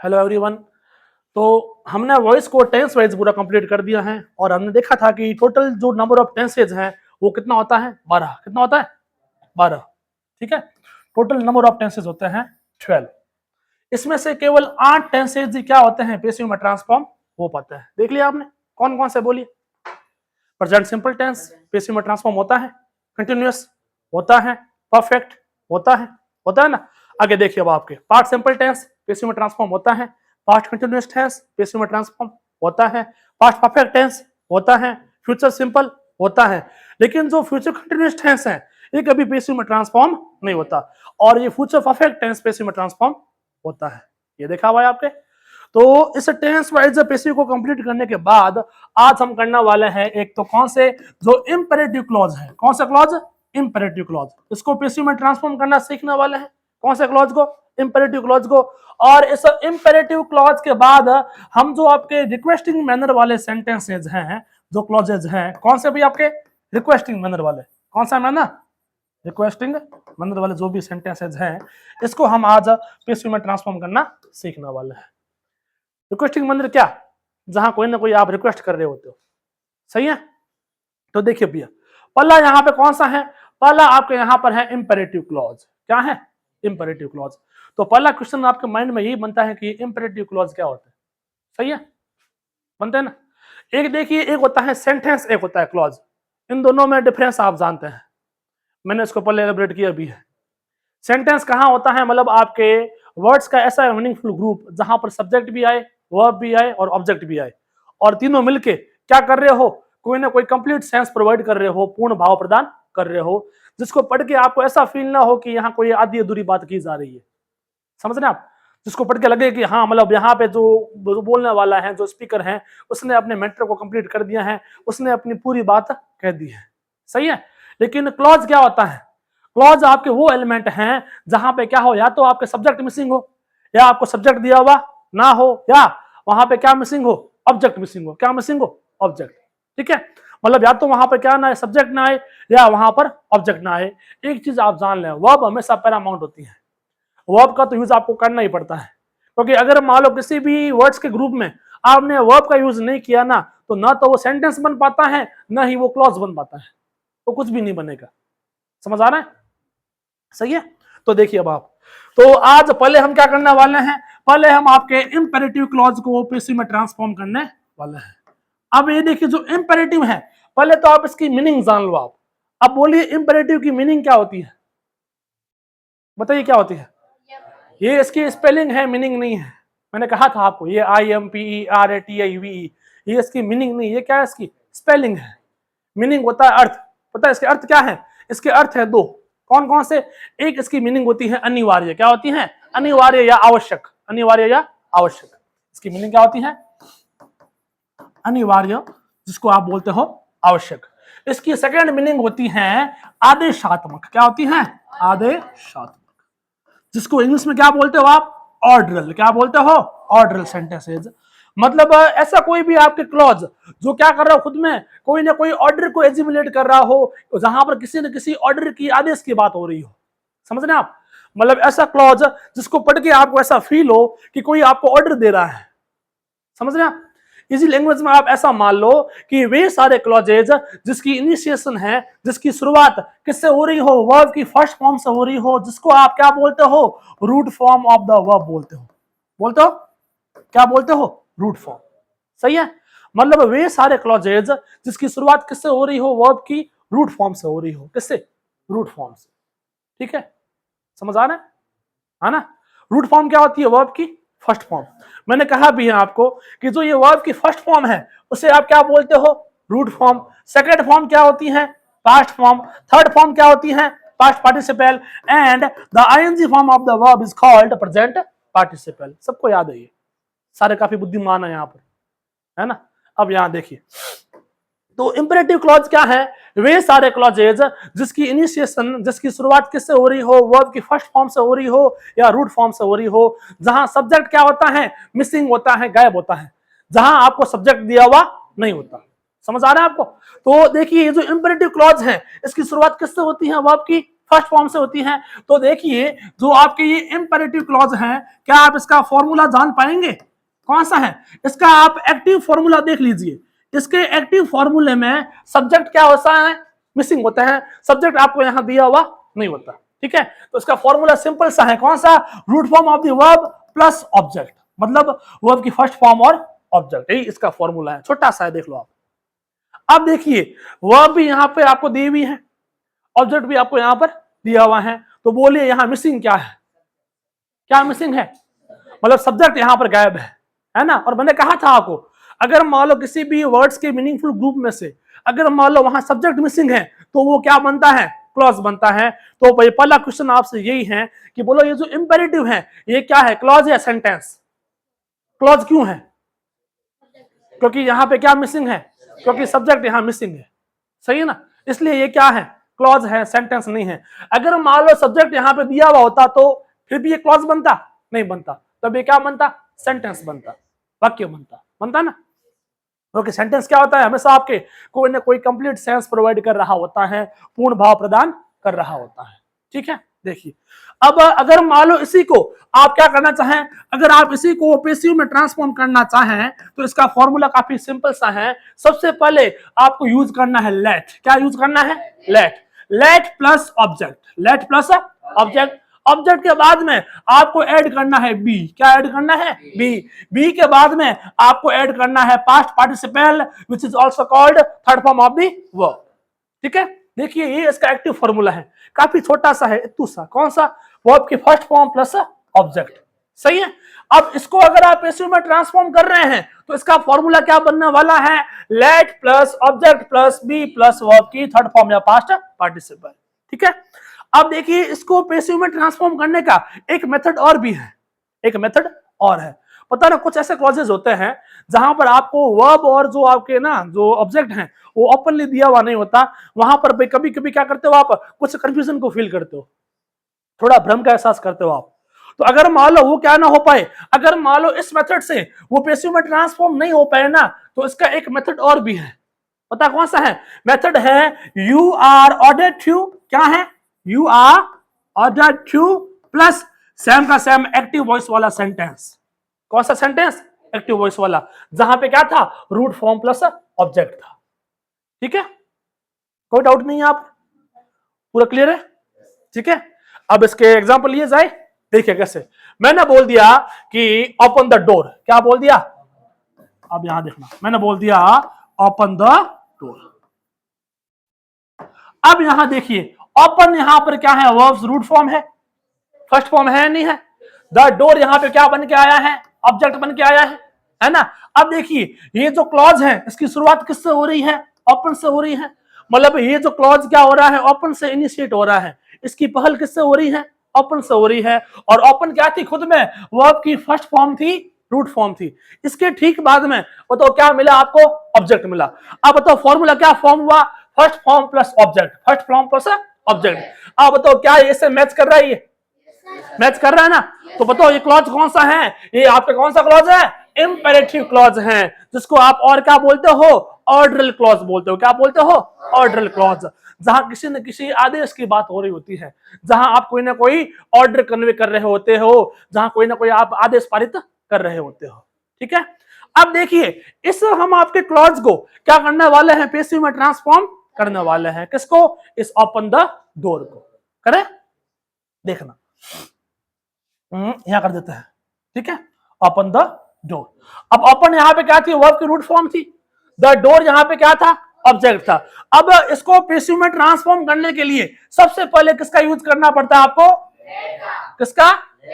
Hello everyone. तो हमने voice को टेंस वाइज पूरा कंप्लीट कर दिया है और हमने देखा था कि टोटल जो नंबर ऑफ टेंसेज हैं वो कितना होता है 12। कितना होता है 12। ठीक है, टोटल नंबर ऑफ टेंसेज होते हैं 12। इसमें से केवल 8 टेंसेज ही क्या होते हैं पेसिव में ट्रांसफॉर्म हो पाते हैं। देख लिया आपने कौन कौन से बोलिए। प्रेजेंट सिंपल टेंस पेसिव में ट्रांसफॉर्म होता है, कंटिन्यूअस होता है, परफेक्ट होता है ना। आगे देखिए अब आपके पास्ट सिंपल टेंस पेसिव में ट्रांसफॉर्म होता है, पास्ट कंटिन्यूअस टेंस पेसिव में ट्रांसफॉर्म होता है, पास्ट परफेक्ट टेंस होता है, फ्यूचर सिंपल होता है। लेकिन जो फ्यूचर कंटिन्यूअस टेंस है ये कभी पेसिव में ट्रांसफॉर्म नहीं होता और ये फ्यूचर परफेक्ट टेंस पेसिव में ट्रांसफॉर्म होता है। ये देखा हुआ है आपके। तो इस टेंस वाइज पेसिव को कंप्लीट करने के बाद आज हम करने वाले हैं एक तो कौन से जो इंपेरेटिव क्लॉज है। कौन सा क्लॉज? Imperative clause. इसको पेसिव में ट्रांसफॉर्म करना सीखने वाले हैं। कौन से क्लॉज को? इंपेरेटिव क्लॉज को। और इस इंपेरेटिव क्लॉज के बाद हम जो आपके रिक्वेस्टिंग मैनर वाले सेंटेंसेज हैं, जो क्लॉजेज हैं, कौन से भी आपके रिक्वेस्टिंग मैनर वाले, कौन सा मैनर? रिक्वेस्टिंग मैनर वाले जो भी सेंटेंसेज हैं इसको हम आज पेसिव में ट्रांसफॉर्म करना सीखने वाले हैं। रिक्वेस्टिंग मैनर क्या? जहां कोई ना कोई आप रिक्वेस्ट कर रहे होते हो, सही है। तो देखिए भैया पहला यहां पे कौन सा है? पहला आपके यहां पर है इंपेरेटिव क्लॉज। क्या है? Imperative clause. तो पहला क्वेश्चन आपके माइंड में यही बनता है कि इंपेरेटिव क्लॉज क्या होता है। सही है, बनते हैं ना। एक देखिए, एक होता है सेंटेंस, एक होता है क्लॉज। इन दोनों में डिफरेंस आप जानते हैं, मैंने इसको पहले एलैबोरेट किया भी है। सेंटेंस कहां होता है? मतलब आपके वर्ड्स का ऐसा मीनिंगफुल ग्रुप जहां पर सब्जेक्ट भी आए, वर्ब भी आए और ऑब्जेक्ट भी आए और तीनों मिलके क्या कर रहे हो? कोई ना कोई कंप्लीट सेंस प्रोवाइड कर रहे हो, पूर्ण भाव प्रदान कर रहे हो, जिसको पढ़ के आपको ऐसा फील ना हो कि यहाँ कोई आधी अधूरी बात की जा रही है। समझ रहे हैं आप? जिसको पढ़ के लगे कि हाँ मतलब यहाँ पे जो बोलने वाला है, जो स्पीकर है, उसने अपने मैटर को कंप्लीट कर दिया है, उसने अपनी पूरी बात कह दी है। सही है। लेकिन क्लॉज क्या होता है? क्लॉज आपके वो एलिमेंट हैं जहां पे क्या हो, या तो आपके सब्जेक्ट मिसिंग हो, या आपको सब्जेक्ट दिया हुआ ना हो, या वहां पे क्या मिसिंग हो? ऑब्जेक्ट मिसिंग हो। क्या मिसिंग हो? ऑब्जेक्ट। ठीक है, मतलब या तो वहां पर क्या ना आए, सब्जेक्ट ना आए, या वहां पर ऑब्जेक्ट ना आए। एक चीज आप जान लें, वर्ब हमेशा पैरामाउंट होती है। वर्ब का तो यूज आपको करना ही पड़ता है, क्योंकि अगर मान लो किसी भी वर्ड्स के ग्रुप में आपने वर्ब का यूज नहीं किया ना, तो ना तो वो सेंटेंस बन पाता है, ना ही वो क्लॉज बन पाता है, तो कुछ भी नहीं बनेगा। समझ आ रहा है? सही है। तो देखिए अब आप, तो आज पहले हम क्या करने वाले हैं? पहले हम आपके इंपेरेटिव क्लॉज को पेसिव में ट्रांसफॉर्म करने वाले हैं। अब ये देखिए जो इंपेरेटिव है, पहले तो आप इसकी मीनिंग जान लो आप। अब बोलिए इंपेरेटिव की मीनिंग क्या होती है? बताइए क्या होती है? ये इसकी स्पेलिंग है, मीनिंग नहीं है। मैंने कहा था आपको, ये IMPERATIVE, ये इसकी मीनिंग नहीं, ये क्या है? इसकी स्पेलिंग है। मीनिंग होता है अर्थ। पता है इसके अर्थ क्या है? इसके अर्थ है दो। कौन कौन से? एक इसकी मीनिंग होती है अनिवार्य। क्या होती है? अनिवार्य या आवश्यक। अनिवार्य या आवश्यक, इसकी मीनिंग क्या होती है? अनिवार्य, जिसको आप बोलते हो आवश्यक। इसकी सेकंड मीनिंग होती है आदेशात्मक। क्या होती है? आदेशात्मक, जिसको इंग्लिश में क्या बोलते हो आप? ऑर्डरल। क्या बोलते हो? ऑर्डरल सेंटेंसेज। मतलब ऐसा कोई भी आपके क्लॉज जो क्या कर रहा हो, खुद में कोई ना कोई ऑर्डर को एजिमुलेट कर रहा हो, जहां पर किसी न किसी ऑर्डर की, आदेश की बात हो रही हो। समझ रहे हैं आप? मतलब ऐसा क्लॉज जिसको पढ़ के आपको ऐसा फील हो कि कोई आपको ऑर्डर दे रहा है। समझ रहे हैं आप? इसी लैंग्वेज में आप ऐसा मान लो कि वे सारे क्लॉजेज जिसकी इनिशिएशन है, जिसकी शुरुआत किससे हो रही हो? वर्ब की फर्स्ट फॉर्म से हो रही हो, जिसको आप क्या बोलते हो? Root form of the verb बोलते हो। बोलते हो? क्या बोलते हो? Root form. सही है। मतलब वे सारे क्लॉजेज जिसकी शुरुआत किससे हो रही हो? वर्ब की रूट फॉर्म से हो रही हो। किससे? रूट फॉर्म से। ठीक है, समझ आ रहा है ना? रूट फॉर्म क्या होती है? वर्ब की फर्स्ट फॉर्म। मैंने कहा भी है आपको कि जो ये वर्ब की फर्स्ट फॉर्म है उसे आप क्या बोलते हो? Root form. सेकंड फॉर्म क्या होती है? Past form. थर्ड फॉर्म क्या होती है? Past participle. And the ING form of the verb is called present participle. सबको याद है ये, सारे काफी बुद्धिमान है यहाँ पर, है ना। अब यहां देखिए, तो इंपेरेटिव क्लॉज क्या है? वे सारे क्लॉजेज जिसकी इनिशिएशन, जिसकी शुरुआत किससे हो रही हो? वर्ब की फर्स्ट फॉर्म से हो रही हो या रूट फॉर्म से हो रही हो, जहां सब्जेक्ट क्या होता है? मिसिंग होता है, गायब होता है, जहां आपको सब्जेक्ट दिया हुआ नहीं होता। समझ आ रहा है आपको? तो देखिए ये जो इंपेरेटिव क्लॉज है इसकी शुरुआत किससे होती है? वर्ब की फर्स्ट फॉर्म से होती हैं। तो देखिए जो आपके ये इंपेरेटिव क्लॉज हैं, क्या आप इसका फॉर्मूला जान पाएंगे? कौन सा है इसका? आप एक्टिव फॉर्मूला देख लीजिए। इसके एक्टिव फॉर्मूले में सब्जेक्ट क्या होता है? मिसिंग होता है। सब्जेक्ट आपको यहां दिया हुआ नहीं होता, ठीक है। तो इसका फॉर्मूला सिंपल सा है, कौन सा? Root form of the verb plus object, मतलब वर्ब की फर्स्ट फॉर्म और ऑब्जेक्ट, यही इसका फॉर्मूला है। छोटा सा है, देख लो आप। अब देखिए वर्ब भी यहां पे आपको दी हुई है, ऑब्जेक्ट भी आपको यहां पर दिया हुआ है। तो बोलिए यहां मिसिंग क्या है? क्या मिसिंग है? मतलब सब्जेक्ट यहां पर गायब है ना। और मैंने कहा था आपको, अगर मान लो किसी भी वर्ड्स के मीनिंगफुल ग्रुप में से अगर मान लो वहां सब्जेक्ट मिसिंग है तो वो क्या बनता है? क्लॉज बनता है। तो भाई पहला क्वेश्चन आपसे यही है कि बोलो ये जो इंपेरेटिव है ये क्या है? क्लॉज या सेंटेंस? क्लॉज क्यों है? क्योंकि यहां पे क्या मिसिंग है? क्योंकि सब्जेक्ट यहां मिसिंग है, सही है ना, इसलिए ये क्या है? क्लॉज है, सेंटेंस नहीं है। अगर मान लो सब्जेक्ट यहां पे दिया हुआ होता तो फिर भी ये क्लॉज बनता? नहीं बनता। तब ये क्या बनता? सेंटेंस बनता, वाक्य बनता ना। क्योंकि सेंटेंस क्या होता है? हमेशा आपके कोई ना कोई कंप्लीट सेंस प्रोवाइड कर रहा होता है, पूर्ण भाव प्रदान कर रहा होता है, ठीक है। देखिए अब अगर मान लो इसी को आप क्या करना चाहें, अगर आप इसी को पैसिव में ट्रांसफॉर्म करना चाहें तो इसका फॉर्मूला काफी सिंपल सा है। सबसे पहले आपको यूज करना है लेट। क्या यूज करना है? Let. Let plus object, let plus object. Object के बाद में आपको ऐड करना है बी। क्या ऐड करना है? बी। बी के बाद में आपको ऐड करना है past participle which is also called third form of the verb, ठीक है। देखिए ये इसका एक्टिव फॉर्मूला है, काफी छोटा सा है, इतू सा। कौन सा? वर्ब की फर्स्ट फॉर्म प्लस ऑब्जेक्ट, सही है। अब इसको अगर आप पैसिव में ट्रांसफॉर्म कर रहे हैं तो इसका फॉर्मूला क्या बनने वाला है? Let plus object plus be plus verb की थर्ड फॉर्म या पास्ट पार्टिसिपल, ठीक है। अब देखिए इसको पैसिव में ट्रांसफॉर्म करने का एक मेथड और भी है, एक मेथड और है। पता ना कुछ ऐसे क्लॉजेस होते हैं जहां पर आपको वर्ब और जो आपके ना जो ऑब्जेक्ट हैं वो ओपनली दिया हुआ नहीं होता। वहां पर कभी कभी क्या करते हो आप? कुछ कंफ्यूजन को फील करते हो, थोड़ा भ्रम का एहसास करते हो आप। तो अगर मान लो वो क्या ना हो पाए, अगर मान लो इस मेथड से वो पैसिव में ट्रांसफॉर्म नहीं हो पाए ना, तो इसका एक मेथड और भी है। पता कौन सा है? मेथड है यू आर ऑर्डर टू। क्या है? You are order to plus same का सेम एक्टिव वॉइस वाला सेंटेंस। कौन सा सेंटेंस? एक्टिव वॉइस वाला, जहां पे क्या था? रूट फॉर्म प्लस ऑब्जेक्ट था, ठीक है। कोई डाउट नहीं है? आप पूरा क्लियर है? ठीक है। अब इसके एग्जांपल लिए जाए, देखिए कैसे। मैंने बोल दिया कि ओपन द डोर। क्या बोल दिया? अब यहां देखना, मैंने बोल दिया ओपन द डोर। अब यहां देखिए ओपन यहां पर क्या है? वर्ब्स रूट फॉर्म है, फर्स्ट फॉर्म है नहीं है। द डोर यहां पे क्या बन के आया है? ऑब्जेक्ट बन के आया है ना। अब देखिए ये जो क्लॉज है इसकी शुरुआत किससे हो रही है? ओपन से हो रही है। मतलब ये जो क्लॉज क्या हो रहा है? ओपन से इनिशिएट हो रहा है। इसकी पहल किससे हो रही है? ओपन से हो रही है। और ओपन क्या थी? खुद में वर्ब की फर्स्ट फॉर्म थी, रूट फॉर्म थी। इसके ठीक बाद में बताओ क्या मिला आपको? ऑब्जेक्ट मिला। अब बताओ फॉर्मूला क्या फॉर्म हुआ? First form plus object, first form plus object. अब बताओ क्या इससे मैच कर रहा है? ये मैच कर रहा है ना। तो बताओ ये क्लॉज कौन सा है? ये आपका कौन सा क्लॉज है? इंपेरेटिव क्लॉज है, जिसको आप और क्या बोलते हो? ऑर्डरल क्लॉज बोलते हो। क्या बोलते हो? ऑर्डरल क्लॉज। जहां किसी न किसी आदेश की बात हो रही होती है, जहां आप कोई ना कोई ऑर्डर कन्वे कर रहे होते हो, जहां कोई ना कोई आप आदेश पारित कर रहे होते हो, ठीक है। अब देखिए इस हम आपके क्लॉज को क्या करने वाले हैं? पैसिव में ट्रांसफॉर्म करने वाले हैं। किसको? इस ओपन द डोर को। करें? देखना यहां कर देते हैं, ठीक है। Open the door. अब ओपन यहां पे क्या थी? वर्ब की रूट फॉर्म थी। द डोर यहां पे क्या था? ऑब्जेक्ट था। अब इसको पैसिव में ट्रांसफॉर्म करने के लिए सबसे पहले किसका यूज करना पड़ता है आपको? किसका?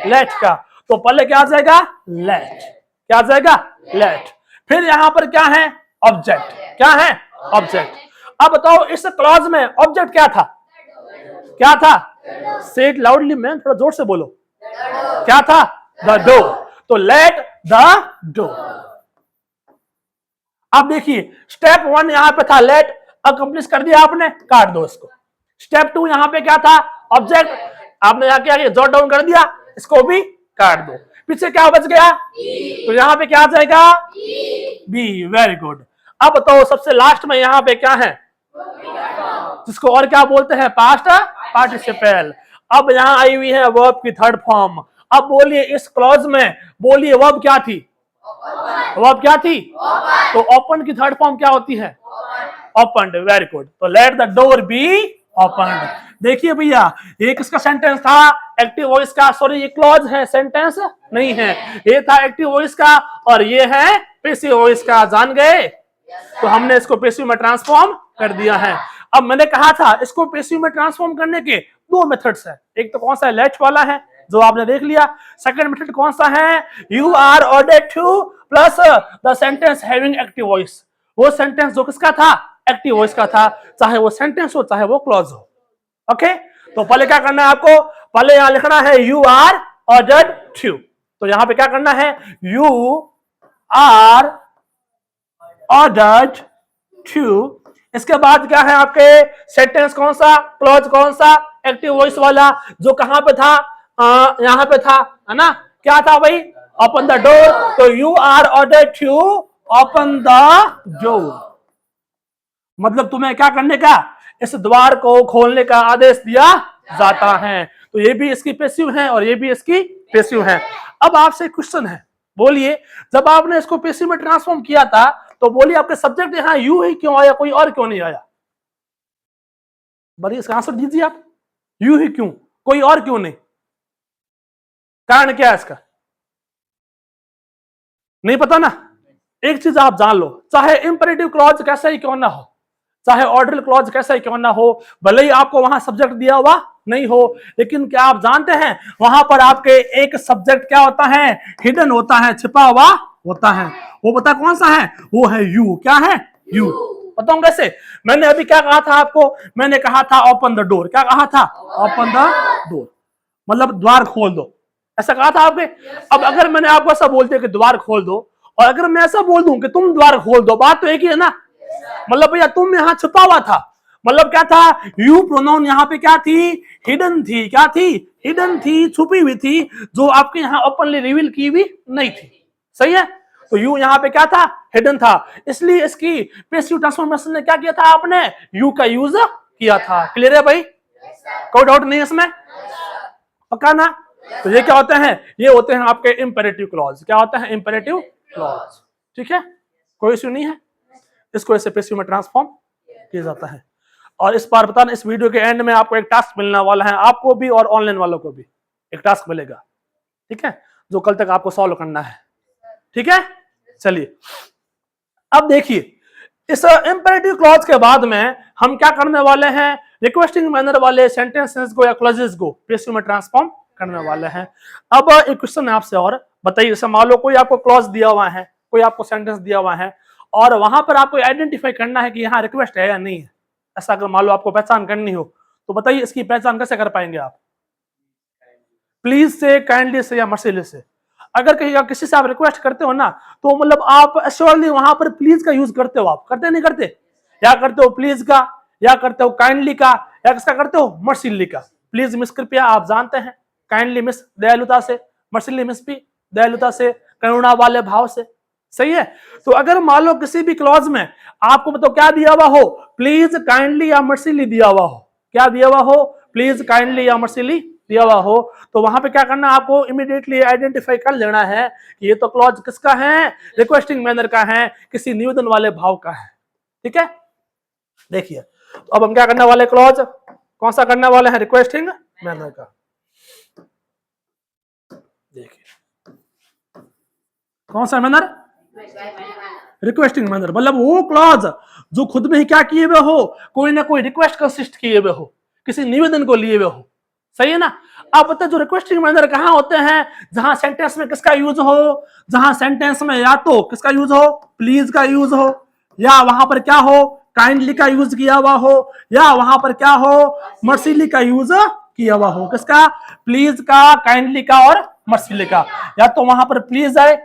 लेट का। तो पहले क्या आ जाएगा? लेट। क्या आ जाएगा? लेट। फिर यहां पर क्या है? ऑब्जेक्ट। क्या है? ऑब्जेक्ट। अब बताओ इस क्लॉज में ऑब्जेक्ट क्या था? क्या था? से इट लाउडली मैन, थोड़ा जोर से बोलो। क्या था? The door. तो लेट द डोर। अब देखिए स्टेप 1 यहां पे था लेट, अकम्प्लिश कर दिया आपने, काट दो इसको। स्टेप 2 यहां पे क्या था? ऑब्जेक्ट, आपने यहां क्या जॉट डाउन कर दिया, इसको भी काट दो। पीछे क्या बच गया? तो यहां पे क्या आ जाएगा? बी। Very good. अब बताओ सबसे लास्ट में यहां पे क्या है? जिसको और क्या बोलते हैं, पास्ट पार्टिसिपल। अब यहां आई हुई है वर्ब की थर्ड फॉर्म। अब बोलिए इस क्लॉज में, बोलिए वर्ब क्या थी, वर्ब क्या थी, तो ओपन की थर्ड फॉर्म क्या होती है, ओपन्ड। Very good. तो let the door be opened. देखिए भैया, ये किसका सेंटेंस था, एक्टिव वॉइस का। सॉरी, ये क्लॉज है, सेंटेंस नहीं है। ये था एक्टिव वॉइस का और ये है पैसिव वॉइस का। जान गए? तो हमने इसको पैसिव में ट्रांसफॉर्म कर दिया है। अब मैंने कहा था इसको पैसिव में ट्रांसफॉर्म करने के दो मेथड्स है। एक तो कौन सा है, लेट वाला है, जो आपने देख लिया। सेकंड मेथड कौन सा है, you are ordered to plus the sentence having active voice. वो सेंटेंस जो किसका था, एक्टिव वॉइस का था, चाहे वो सेंटेंस हो चाहे वो क्लॉज हो। ओके, तो पहले क्या करना है आपको, पहले यहां लिखना है यू आर ऑर्डर्ड टू। तो यहां पे क्या करना है, यू आर ऑर्डर्ड टू। इसके बाद क्या है आपके, सेंटेंस कौन सा, क्लॉज कौन सा, एक्टिव वॉइस वाला, जो कहां पे था, यहां पे था, है ना। क्या था भाई, ओपन द डोर। तो you are ordered to open the door, मतलब तुम्हें क्या करने का, इस द्वार को खोलने का आदेश दिया जाता है। तो ये भी इसकी पैसिव है और ये भी इसकी पैसिव है। अब आपसे क्वेश्चन है, बोलिए जब आपने इसको पैसिव में ट्रांसफॉर्म किया था तो बोलिए आपके सब्जेक्ट यहां यू ही क्यों आया, कोई और क्यों नहीं आया, बड़ी इसका आंसर दीजिए आप। यू ही क्यों, कोई और क्यों नहीं, कारण क्या है इसका, नहीं पता ना। एक चीज आप जान लो, चाहे इंपेरेटिव क्लॉज कैसा ही क्यों ना हो, चाहे ऑर्डरल क्लॉज कैसा ही क्यों ना हो, भले ही आपको वहां सब्जेक्ट दिया हुआ नहीं हो, लेकिन क्या आप जानते हैं वहां पर आपके एक सब्जेक्ट क्या होता है, हिडन होता है, छिपा हुआ होता है। वो पता कौन सा है, वो है यू। क्या है, यू। बताऊं कैसे, मैंने अभी क्या कहा था आपको, मैंने कहा था ओपन द डोर। क्या कहा था, ओपन द डोर, मतलब द्वार खोल दो, ऐसा कहा था आपने। अब अगर मैंने आपको ऐसा बोल दिया कि द्वार खोल दो, और अगर मैं ऐसा बोल दूं कि तुम द्वार खोल दो, बात तो एक ही है ना। मतलब भैया तुम यहां छुपा हुआ था, मतलब क्या था, यू प्रोनाउन यहाँ पे क्या थी, हिडन थी। क्या थी, हिडन थी, छुपी हुई थी, जो आपके यहाँ ओपनली रिवील की हुई नहीं थी। सही है, तो यू यहाँ पे क्या था, हिडन था। इसलिए इसकी पैसिव ट्रांसफॉर्मेशन ने क्या किया था, आपने यू का यूज किया था। क्लियर है भाई, कोई डाउट नहीं है इसमें, पक्का ना। तो ये क्या होते हैं, ये होते हैं आपके इंपेरेटिव क्लॉज। क्या होता है, इंपेरेटिव क्लॉज। ठीक है, कोई इश्यू नहीं है, इसको ऐसे पैसिव में ट्रांसफॉर्म किया जाता है। और इस बार बताना, इस वीडियो के एंड में आपको एक टास्क मिलने वाला है, आपको भी और ऑनलाइन वालों को भी एक टास्क मिलेगा, ठीक है, जो कल तक आपको सॉल्व करना है। ठीक है, चलिए अब देखिए, इस इंपेरेटिव क्लॉज के बाद में हम क्या करने वाले हैं, रिक्वेस्टिंग मैनर वाले सेंटेंसेस को या क्लॉजेस को पैसिव में ट्रांसफॉर्म करने वाले हैं। अब एक क्वेश्चन है आपसे, और बताइए, जैसे मान लो कोई आपको क्लॉज दिया हुआ है, कोई आपको सेंटेंस दिया हुआ है, और वहां पर आपको आइडेंटिफाई करना है कि यहाँ रिक्वेस्ट है या नहीं है। ऐसा अगर मान लो आपको पहचान करनी हो, तो बताइए इसकी पहचान कैसे कर पाएंगे आप, प्लीज से, काइंडली से या मर्सीली से। अगर कहीं किसी से आप रिक्वेस्ट करते हो ना, तो मतलब आप एश्योरली वहां पर प्लीज का यूज करते हो, आप करते नहीं करते, या करते हो प्लीज का, या करते हो काइंडली का, या किसका करते हो, मर्सीली का। प्लीज मिस कृपया आप जानते हैं, काइंडली मिस दयालुता से, मर्सीली मिस भी दयालुता से, करुणा वाले भाव से। सही है, तो अगर मान लो किसी भी क्लॉज में आपको मतलब क्या दिया हुआ हो, प्लीज काइंडली या मर्सीली दिया हुआ हो, क्या दिया हुआ हो, प्लीज काइंडली या मर्सीली दिया हुआ हो, तो वहां पे क्या करना है, आपको इमीडिएटली आइडेंटिफाई कर लेना है कि ये तो क्लॉज किसका है, रिक्वेस्टिंग मैनर का है, किसी निवेदन वाले भाव का है। ठीक है, देखिए तो अब हम क्या करने वाले, क्लॉज कौन सा करने वाले हैं, रिक्वेस्टिंग मैनर का। देखिए कौन सा मैनर, रिक्वेस्टिंग मैनर, मतलब वो क्लॉज जो खुद में ही क्या किए हुए हो, कोई ना कोई रिक्वेस्ट कंसिस्ट किए हुए हो, किसी निवेदन को लिए हुए हो। सही है ना। आप बताए जो रिक्वेस्टिंग मैनर कहां होते हैं, जहां सेंटेंस में किसका यूज हो, जहां सेंटेंस में या तो किसका यूज हो, प्लीज का यूज हो, या वहां पर क्या हो, काइंडली का यूज किया हुआ हो, या वहां पर क्या हो, मर्सीली का यूज किया हुआ हो। किसका, प्लीज का, काइंडली का और मर्सीली का। या तो वहां पर प्लीज आए,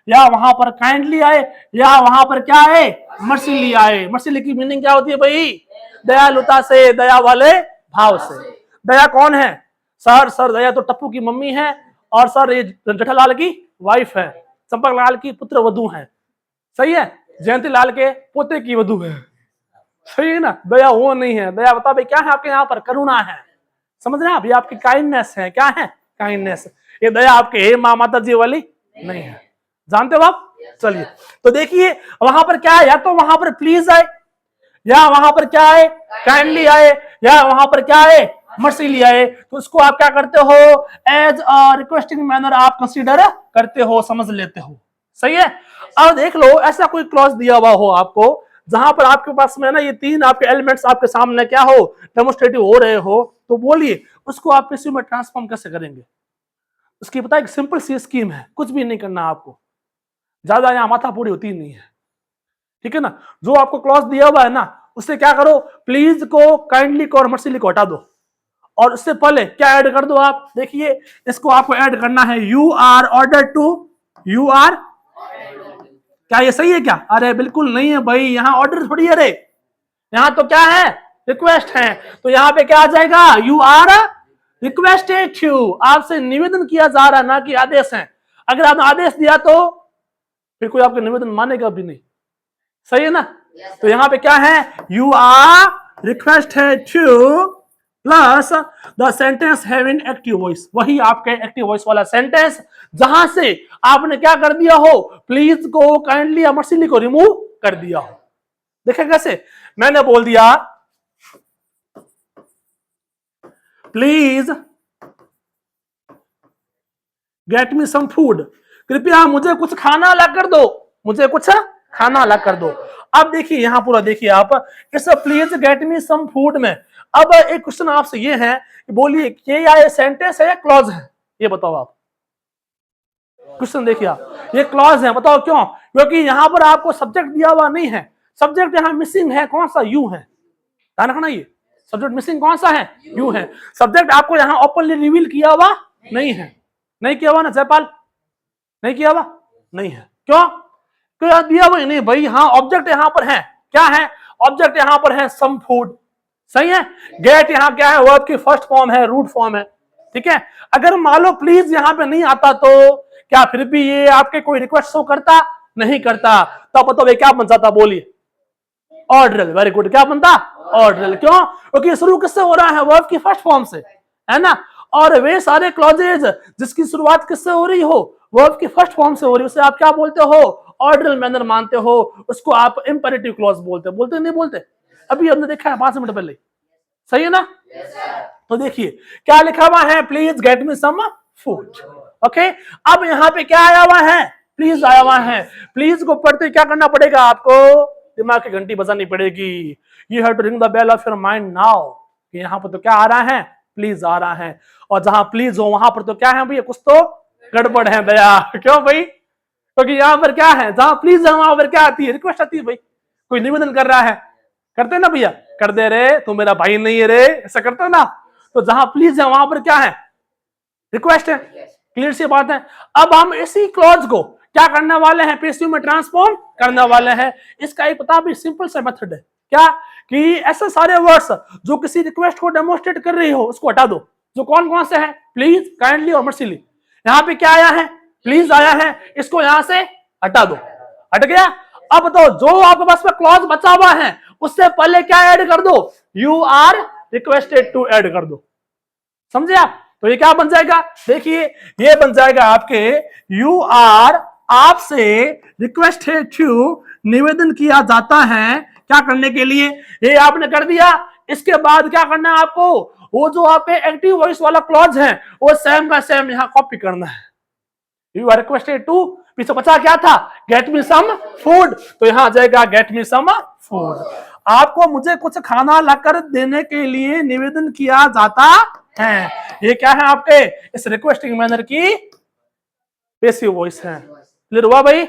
या वहां पर काइंडली आए, या वहां पर क्या आए, मर्सीली आए। मर्सीली की मीनिंग क्या होती है भाई, दयालुता से, दया वाले भाव से। दया कौन है, सर दया तो टप्पू की मम्मी है, और सर ये जेठालाल की वाइफ है, चंपक लाल की पुत्र वधू है। सही है, जयंती लाल के पोते की वधू है। सही है ना, दया वो नहीं है, दया बताओ भाई क्या है आपके यहाँ पर, करुणा है, समझ रहे हैं आप, ये आपकी काइंडनेस है, क्या है, काइंडनेस। ये दया आपके हे माँ माता जी वाली नहीं है, जानते हो आप। चलिए तो देखिए वहां पर क्या है, या तो वहां पर प्लीज आए, या वहां पर क्या है, काइंडली आए, या वहां पर क्या है, मर्सीली आए। तो इसको आप क्या करते हो, एज अ रिक्वेस्टिंग मैनर आप कंसीडर करते हो, समझ लेते हो, सही है। अब देख लो ऐसा कोई क्लॉज दिया हुआ हो आपको जहां पर आपके पास में ना ये तीन आपके एलिमेंट्स आपके सामने क्या हो, डेमोन्स्ट्रेटिव हो रहे हो, तो बोलिए उसको आप पैसिव में ट्रांसफॉर्म कैसे करेंगे। उसकी पता है एक सिंपल सी स्कीम है, कुछ भी नहीं करना आपको, ज्यादा यहाँ माथा पूरी होती नहीं है, ठीक है ना। जो आपको क्लॉज दिया हुआ है ना, उससे क्या करो, प्लीज को काइंडली को और मर्सीली को हटा दो, और उससे पहले क्या ऐड कर दो आप, देखिए इसको आपको ऐड करना है, you are order to, you are, क्या ये सही है क्या, अरे बिल्कुल नहीं है भाई, यहाँ ऑर्डर थोड़ी है रे, यहाँ तो क्या है, रिक्वेस्ट है। तो यहाँ पे क्या आ जाएगा, यू आर रिक्वेस्टेड टू, आपसे निवेदन किया जा रहा है, ना कि आदेश है। अगर आपने आदेश दिया तो फिर कोई आपका निवेदन मानेगा भी नहीं, सही है ना। तो यहाँ पे क्या है, you are requested to plus the sentence having active voice, वही आपके एक्टिव वॉइस वाला सेंटेंस जहां से आपने क्या कर दिया हो, प्लीज को काइंडली या मर्सीली को रिमूव कर दिया हो। देखे कैसे, मैंने बोल दिया please get me some food, कृपया मुझे कुछ खाना ला कर दो, मुझे कुछ खाना ला कर दो। अब देखिए यहां पूरा देखिए आप, इस please get me some food में अब एक क्वेश्चन आपसे ये है कि बोलिए ये सेंटेंस है या क्लॉज है, ये बताओ आप। क्वेश्चन देखिए आप, ये क्लॉज है, बताओ क्यों, क्योंकि यहां पर आपको सब्जेक्ट दिया हुआ नहीं है, सब्जेक्ट यहां मिसिंग है, कौन सा, यू है, ध्यान रखना, ये सब्जेक्ट मिसिंग कौन सा है, यू है। सब्जेक्ट आपको यहां ओपनली रिवील किया हुआ नहीं है, नहीं किया हुआ ना जयपाल, नहीं किया हुआ नहीं है, क्यों, क्यों दिया हुआ नहीं भाई। हाँ ऑब्जेक्ट यहां पर है, क्या है, ऑब्जेक्ट यहां पर है सम फूड, सही है। गेट यहां क्या है, वर्ब की फर्स्ट फॉर्म है, रूट फॉर्म है, ठीक है। अगर मान लो प्लीज यहां पे नहीं आता तो क्या फिर भी ये आपके कोई रिक्वेस्ट शो करता, नहीं करता, तब तो भाई क्या बन जाता, बोलिए ऑर्डरल, वेरी गुड, क्या बनता, ऑर्डरल। क्यों, क्योंकि शुरू किससे हो रहा है, वर्ब की फर्स्ट फॉर्म से, है ना। और वे सारे क्लॉजेज जिसकी शुरुआत किससे हो रही हो, वर्ब की फर्स्ट फॉर्म से हो रही है, उसे आप क्या बोलते हो, ऑर्डरल मैनर मानते हो, उसको आप इंपेरेटिव क्लॉज बोलते, बोलते नहीं बोलते, अभी हमने देखा है 5 मिनट पहले, सही है ना। तो देखिए क्या लिखा हुआ है, please get me some food, okay. अब यहाँ पे क्या आया हुआ है, प्लीज आया हुआ है, प्लीज को पढ़ते क्या करना पड़ेगा आपको, दिमाग की घंटी बजानी पड़ेगी, you have to ring the bell of your mind now, यहाँ पर तो क्या आ रहा है, प्लीज आ रहा है, और जहां प्लीज हो वहां पर तो क्या है भैया, कुछ तो गड़बड़ है दया, क्यों भाई, क्योंकि यहाँ पर क्या है, जहां प्लीज है वहां पर क्या आती है, रिक्वेस्ट आती है भाई, कोई निवेदन कर रहा है, करते ना भैया, कर दे रे तू मेरा भाई नहीं है रे, ऐसा करते ना। तो जहां प्लीज है वहां पर क्या है, रिक्वेस्ट है, क्लियर सी बात है। अब हम इसी क्लॉज को क्या करने वाले हैं, पैसिव में ट्रांसफॉर्म करने वाले हैं। इसका एक पता भी सिंपल सा मेथड है, क्या, कि ऐसे सारे वर्ड्स जो किसी रिक्वेस्ट को डेमोन्स्ट्रेट कर रही हो उसको हटा दो, जो कौन कौन से हैं, प्लीज, काइंडली और मर्सीली। यहाँ पे क्या आया है, प्लीज आया है, इसको यहां से हटा दो, हट गया। अब तो जो आपके पास में क्लॉज बचा हुआ है उससे पहले क्या ऐड कर दो, you are requested to add कर दो, समझे आप। तो ये क्या बन जाएगा, देखिए ये बन जाएगा आपके, यू आर आपसे रिक्वेस्टेड टू, निवेदन किया जाता है क्या करने के लिए, ये आपने कर दिया। इसके बाद क्या करना है आपको, वो जो आपके एक्टिव वॉइस वाला क्लॉज है वो सेम का सेम यहां कॉपी करना है, यू आर रिक्वेस्टेड टू, पीछे बचा क्या था, गेट मी सम फूड, तो यहां आ जाएगा गेट मी सम फूड। आपको मुझे कुछ खाना लाकर देने के लिए निवेदन किया जाता है, ये क्या है आपके इस रिक्वेस्टिंग मैनर की पैसिव वॉइस है। क्लियर हुआ भाई,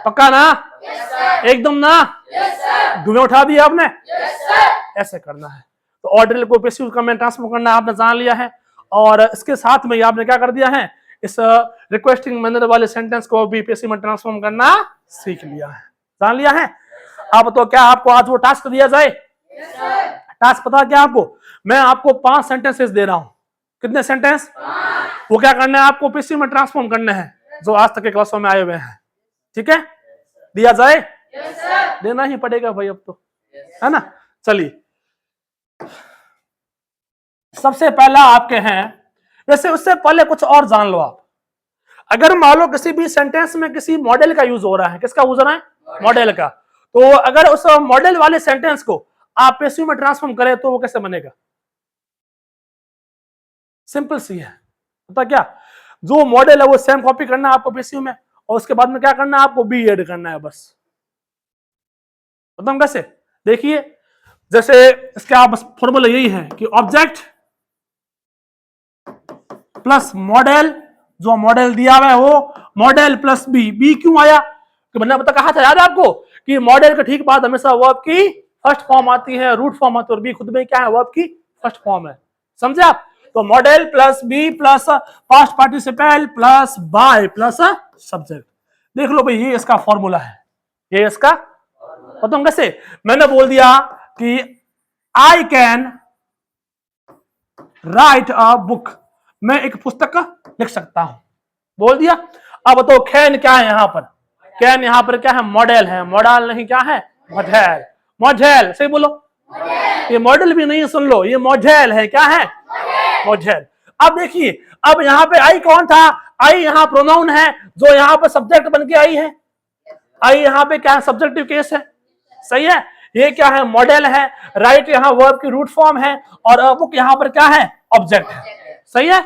पक्का ना, एकदम ना, धुएं उठा दिया आपने, ऐसे करना है। तो ऑर्डर को पैसिव में ट्रांसफॉर्म करना आपने जान लिया है, और इसके साथ में आपने क्या कर दिया है, इस रिक्वेस्टिंग मैनर वाले सेंटेंस को भी पैसिव में ट्रांसफॉर्म करना सीख लिया है, जान लिया है। अब तो क्या आपको आज वो टास्क दिया जाए, टास्क पता क्या आपको, मैं आपको 5 सेंटेंसेस दे रहा हूं, कितने सेंटेंस, वो क्या करना है आपको पैसिव में ट्रांसफॉर्म करने हैं, जो आज तक के क्लासों में आए हुए हैं, ठीक है, दिया जाए, देना ही पड़ेगा भाई अब तो, है ना। चलिए सबसे पहला आपके हैं, वैसे उससे पहले कुछ और जान लो आप। अगर मान लो किसी भी सेंटेंस में किसी मॉडल का यूज हो रहा है, किसका यूज हो रहा है, मॉडल का, तो अगर उस मॉडल वाले सेंटेंस को आप पैसिव में ट्रांसफॉर्म करें तो वो कैसे बनेगा? सिंपल सी है, पता क्या, जो मॉडल है वो सेम कॉपी करना है आपको पैसिव में, और उसके बाद में क्या करना है आपको, बी ऐड करना है बस। बताऊं कैसे? देखिए जैसे इसका बस फॉर्मूला यही है कि ऑब्जेक्ट प्लस मॉडल, जो मॉडल दिया हुआ है वो मॉडल प्लस बी। बी क्यों आया? कि मैंने बता कहा था याद है आपको कि मॉडल के ठीक बाद हमेशा वर्ब की फर्स्ट फॉर्म आती है, रूट फॉर्म आती है, और बी खुद में क्या है, वर्ब की फर्स्ट फॉर्म है। समझे आप? तो modal plus be plus past participle plus by plus subject. देख लो भाई, ये इसका फॉर्मूला है, ये इसका। बताऊं कैसे? मैंने बोल दिया कि I can write a book, मैं एक पुस्तक लिख सकता हूं, बोल दिया। अब तो कैन क्या है यहां पर, कैन यहां पर क्या है, मॉडल है, मॉडल नहीं क्या है, मॉडल। मॉडल सही बोलो, ये मॉडल भी नहीं, सुन लो, ये मॉडल है, क्या है, मॉडल। अब देखिए, अब यहां पे आई कौन था, आई यहां प्रोनाउन है, जो यहां पर सब्जेक्ट बन के आई है। आई यहां पे क्या है, सब्जेक्टिव केस है, सही है। ये क्या है, मॉडल है, राइट यहां वर्ब की रूट फॉर्म है, और बुक यहां पर क्या है, ऑब्जेक्ट है, सही है।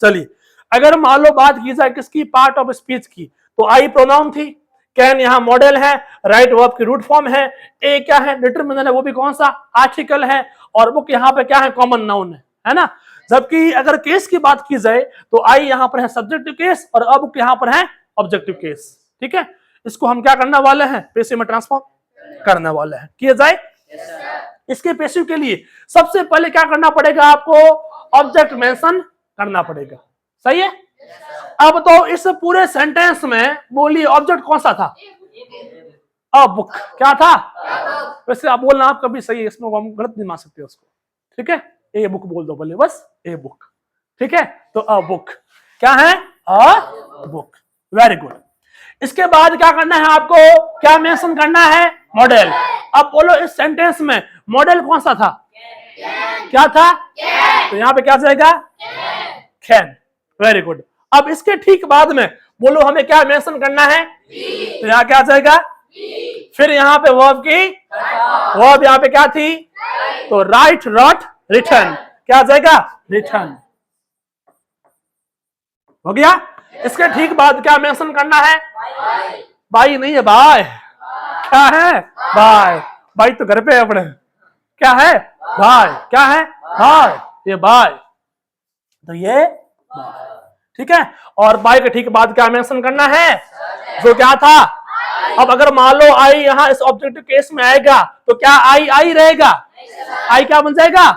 चलिए अगर मान लो बात की जाए किसकी, पार्ट ऑफ स्पीच की, तो आई प्रोनाउन थी, कैन यहां मॉडल है, राइट वर्ब की रूट फॉर्म है, ए क्या है, डिटरमिनर है, वो भी कौन सा, आर्टिकल है, और बुक यहां पे क्या है, कॉमन नाउन है ना। जबकि अगर केस की बात की जाए तो आई यहां पर है सब्जेक्टिव केस, और अब यहां पर है ऑब्जेक्टिव केस। ठीक है, इसको हम क्या करने वाले हैं, पैसिव में ट्रांसफॉर्म करने वाले हैं। किए जाए इसके पैसिव के लिए सबसे पहले क्या करना पड़ेगा आपको, ऑब्जेक्ट मेंशन करना पड़ेगा, सही है। अब तो इस पूरे सेंटेंस में बोलिए ऑब्जेक्ट कौन सा था, अ बुक। क्या था, वैसे आप बोलना आप कभी सही है, इसमें हम गलत नहीं मान सकते उसको, ठीक है। ए बुक बोल दो बोले बस, ए बुक, ठीक है। तो अ बुक क्या है, अ बुक, वेरी गुड। इसके बाद क्या करना है आपको, क्या मेंशन करना है, मॉडल। अब बोलो इस सेंटेंस में मॉडल कौन सा था, क्या था, तो यहां पे क्या जाएगा, कैन, वेरी गुड। अब इसके ठीक बाद में बोलो हमें क्या मेंशन करना है, तो यहां क्या जाएगा, फिर यहां पे वर्ब की, वर्ब यहां पे क्या थी, तो राइट रॉट रिटर्न, क्या जाएगा, रिटर्न, हो गया। इसके ठीक बाद क्या मेंशन करना है, बाई नहीं है, बाय, क्या है, बाय, बाई तो घर पे है अपने, क्या है, बाय, क्या है, बाय, ये बाय, तो ये ठीक है। और बाय के ठीक बाद क्या मेंशन करना है, जो क्या था। अब अगर मान लो आई यहां इस ऑब्जेक्टिव केस में आएगा तो क्या आई आई रहेगा, आई क्या बन जाएगा,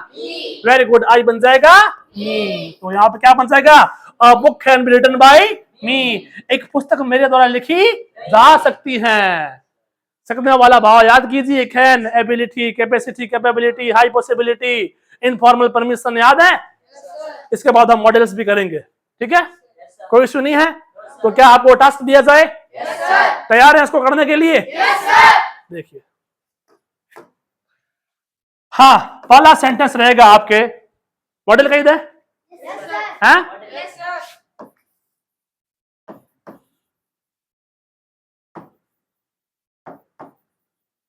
वेरी गुड, आई बन जाएगा मी। तो यहाँ पे क्या बन जाएगा, a book can be written by me, एक पुस्तक मेरे द्वारा लिखी जा सकती है। सकने वाला भाव याद कीजिए, can ability, capacity, capability, high possibility, informal permission, याद है। इसके बाद हम मॉडल्स भी करेंगे, ठीक है, कोई इश्यू नहीं है। तो क्या आपको टास्क दिया जाए, तैयार है इसको करने के लिए? देखिए हाँ, पहला सेंटेंस रहेगा आपके, मॉडल कही दे हैं,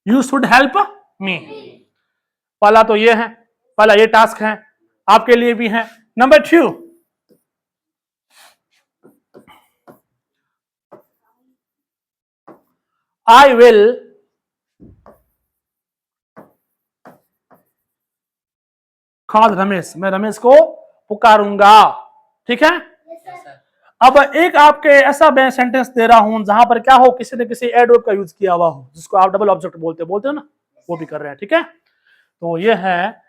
यू शुड हेल्प मी। पहला तो ये है, पहला ये टास्क है, आपके लिए भी है। Number 2, I will call Ramesh, मैं रमेश को पुकारूंगा, ठीक है। अब एक आपके ऐसा मैं सेंटेंस दे रहा हूं जहां पर क्या हो, किसी ने किसी एडवर्ब का यूज किया हुआ हो, जिसको आप डबल ऑब्जेक्ट बोलते हो ना, वो भी कर रहे हैं, ठीक है। तो ये है,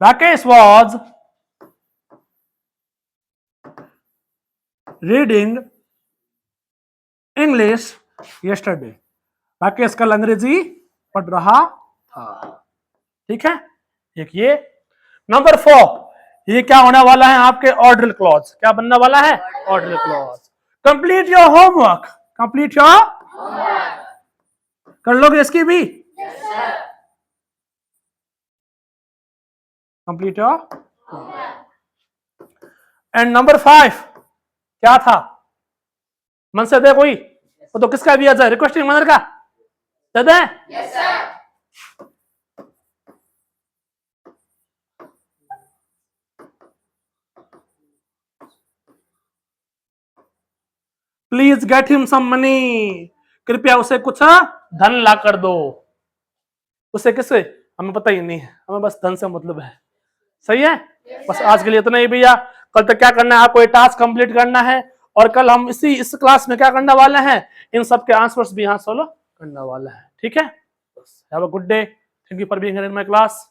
Rakesh was reading English yesterday, Rakesh कल अंग्रेजी पढ़ रहा था, ठीक है। एक ये। नंबर 4, ये क्या होने वाला है आपके, ऑर्डर क्लॉज, क्या बनने वाला है, order clause. Complete your homework, complete your, कर लोगे इसकी भी? Complete your. एंड नंबर 5 क्या था? मन से दे कोई? वो तो किसका दिया जाए? रिक्वेस्टिंग मैनर का दे दें? Yes sir. Please get him some money, कृपया उसे कुछ धन ला कर दो। उसे किससे? हमें पता ही नहीं है, हमें बस धन से मतलब है। सही है? बस आज के लिए इतना ही भैया। कल तक क्या करना है आपको? ये टास्क कंप्लीट करना है और कल हम इस क्लास में क्या करने वाले हैं, इन सब के आंसर्स भी यहाँ सोल्व करने वाले हैं। ठीक है? Have a good day, thank you for being here in my class.